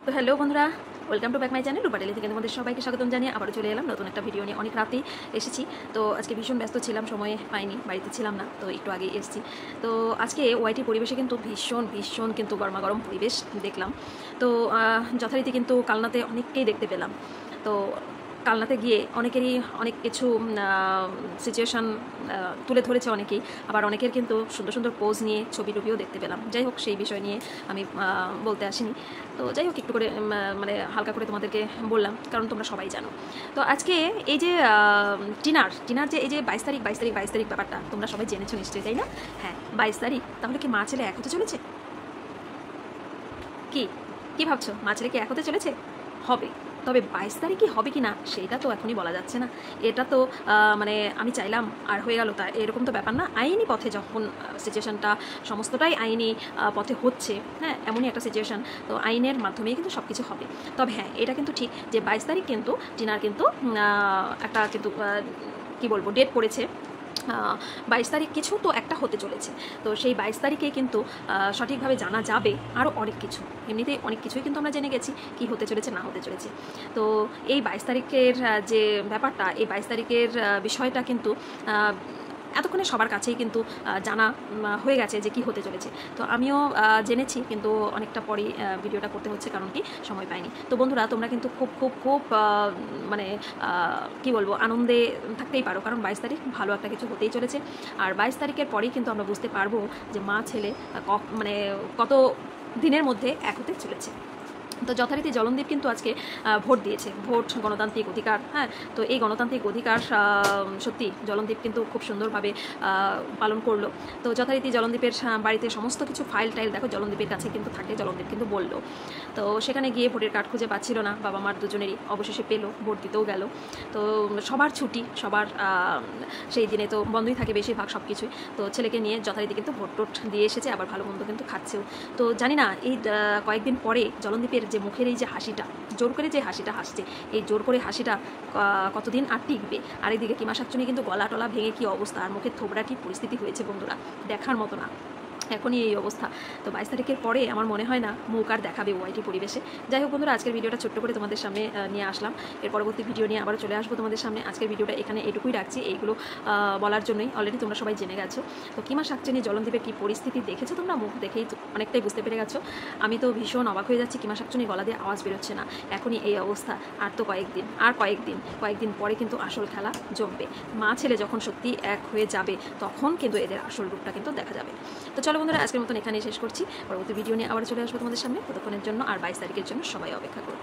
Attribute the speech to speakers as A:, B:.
A: তো হ্যালো বন্ধুরা, welcome to back my channel Rupa daily থেকে তোমাদের সবাইকে স্বাগতম জানিয়ে আবারও চলে এলাম নতুন একটা ভিডিও নিয়ে। অনেক রাতেই এসেছি, তো আজকে ভীষণ ব্যস্ত ছিলাম, সময় পাইনি, বাড়িতে ছিলাম না, তো একটু আগেই এসেছি। তো আজকে ওয়াইটি পরিবেশে কিন্তু ভীষণ ভীষণ কিন্তু গরমাগরম পরিবেশ দেখলাম। তো যথারীতি কিন্তু কালনাতে অনেককেই দেখতে পেলাম। তো কালনাতে গিয়ে অনেকেরই অনেক কিছু সিচুয়েশান তুলে ধরেছে অনেকেই, আবার অনেকের কিন্তু সুন্দর সুন্দর পোজ নিয়ে ছবি টবিও দেখতে পেলাম। যাই হোক, সেই বিষয় নিয়ে আমি বলতে আসিনি। তো যাই হোক, একটু করে মানে হালকা করে তোমাদেরকে বললাম, কারণ তোমরা সবাই জানো। তো আজকে এই যে টিনার যে এই যে 22 তারিখ ব্যাপারটা তোমরা সবাই জেনেছো নিশ্চয়ই, তাই না? হ্যাঁ, 22 তারিখ। তাহলে কি মা ছেলে এক হতে চলেছে? কি কি ভাবছো? মা ছেলে কি এক হতে চলেছে? হবে। তবে 22 তারিখই হবে কি না সেটা তো এখনই বলা যাচ্ছে না। এটা তো মানে আমি চাইলাম আর হয়ে গেল, তা এরকম তো ব্যাপার না। আইনি পথে যখন সিচুয়েশানটা সমস্তটাই আইনি পথে হচ্ছে, হ্যাঁ, এমনই একটা সিচুয়েশান, তো আইনের মাধ্যমেই কিন্তু সব কিছু হবে। তবে হ্যাঁ, এটা কিন্তু ঠিক যে 22 তারিখ কিন্তু টিনার কিন্তু একটা কিন্তু কী বলবো, ডেট পড়েছে। 22 তারিখ কিছু তো একটা হতে চলেছে। তো সেই 22 তারিখে কিন্তু সঠিকভাবে জানা যাবে আরও অনেক কিছু। এমনিতেই অনেক কিছুই কিন্তু আমরা জেনে গেছি কি হতে চলেছে না হতে চলেছে। তো এই 22 তারিখের যে ব্যাপারটা, এই 22 তারিখের বিষয়টা কিন্তু এতক্ষণে সবার কাছেই কিন্তু জানা হয়ে গেছে যে কি হতে চলেছে। তো আমিও জেনেছি, কিন্তু অনেকটা পরেই ভিডিওটা করতে হচ্ছে, কারণ কি সময় পাইনি। তো বন্ধুরা, তোমরা কিন্তু খুব খুব খুব মানে কি বলবো, আনন্দে থাকতেই পারো, কারণ 22 তারিখ ভালো একটা কিছু হতেই চলেছে। আর 22 তারিখের পরেই কিন্তু আমরা বুঝতে পারবো যে মা ছেলে মানে কত দিনের মধ্যে এক হতে চলেছে। তো যথারীতি জলনদীপ কিন্তু আজকে ভোট দিয়েছে। ভোট গণতান্ত্রিক অধিকার, হ্যাঁ। তো এই গণতান্ত্রিক অধিকার সত্যি জলনদীপ কিন্তু খুব সুন্দরভাবে পালন করলো। তো যথারীতি জলনদীপের বাড়িতে সমস্ত কিছু ফাইল টাইল দেখো জলনদীপের কাছে কিন্তু থাকে, জলনদীপ কিন্তু বললো। তো সেখানে গিয়ে ভোটের কার্ড খুঁজে পাচ্ছিল না, বাবা মার দুজনেরই, অবশেষে পেলো, ভোট দিতেও গেল। তো সবার ছুটি, সবার সেই দিনে তো বন্ধই থাকে বেশিরভাগ সব কিছুই। তো ছেলেকে নিয়ে যথারীতি কিন্তু ভোট টোট দিয়ে এসেছে, আবার ভালো মন্দ কিন্তু খাচ্ছেও। তো জানি না এই কয়েকদিন পরে জলনদীপের যে মুখের এই যে হাসিটা, জোর করে যে হাসিটা হাসছে, এই জোর করে হাসিটা কতদিন আর টিকবে। আর এদিকে কিমা শাকচুনি কিন্তু গলা টলা ভেঙে কী অবস্থা, আর মুখের থোবরা কী পরিস্থিতি হয়েছে বন্ধুরা, দেখার মতো না। এখনই এই অবস্থা। তো 22 তারিখের পরে আমার মনে হয় না মুখ আর দেখাবে ওয়াইটি পরিবেশে। যাই হোক বন্ধুরা, আজকের ভিডিওটা ছোট্ট করে তোমাদের সামনে নিয়ে আসলাম। এর পরবর্তী ভিডিও নিয়ে আবার চলে আসবো তোমাদের সামনে। আজকের ভিডিওটা এখানে এটুকুই রাখছি, এইগুলো বলার জন্যই। অলরেডি তোমরা সবাই জেনে গেছো। তো কিমা শাকচুনি জলনদীপের কী পরিস্থিতি দেখেছো তোমরা, মুখ দেখেই অনেকটাই বুঝতে পেরে গেছো। আমি তো ভীষণ অবাক হয়ে যাচ্ছি, কিমা শাকচুনি গলা দিয়ে আওয়াজ বেরোচ্ছে না, এখনই এই অবস্থা। আর তো কয়েকদিন পরে কিন্তু আসল খেলা জমবে। মা ছেলে যখন সত্যি এক হয়ে যাবে, তখন কিন্তু এদের আসল রূপটা কিন্তু দেখা যাবে। তো চলো বন্ধুরা, আজকের মতন এখানেই শেষ করছি। পরবর্তী ভিডিও নিয়ে আবার চলে আসবো তোমাদের সামনে। ততক্ষণের জন্য আর 22 তারিখের জন্য সবাই অপেক্ষা করো।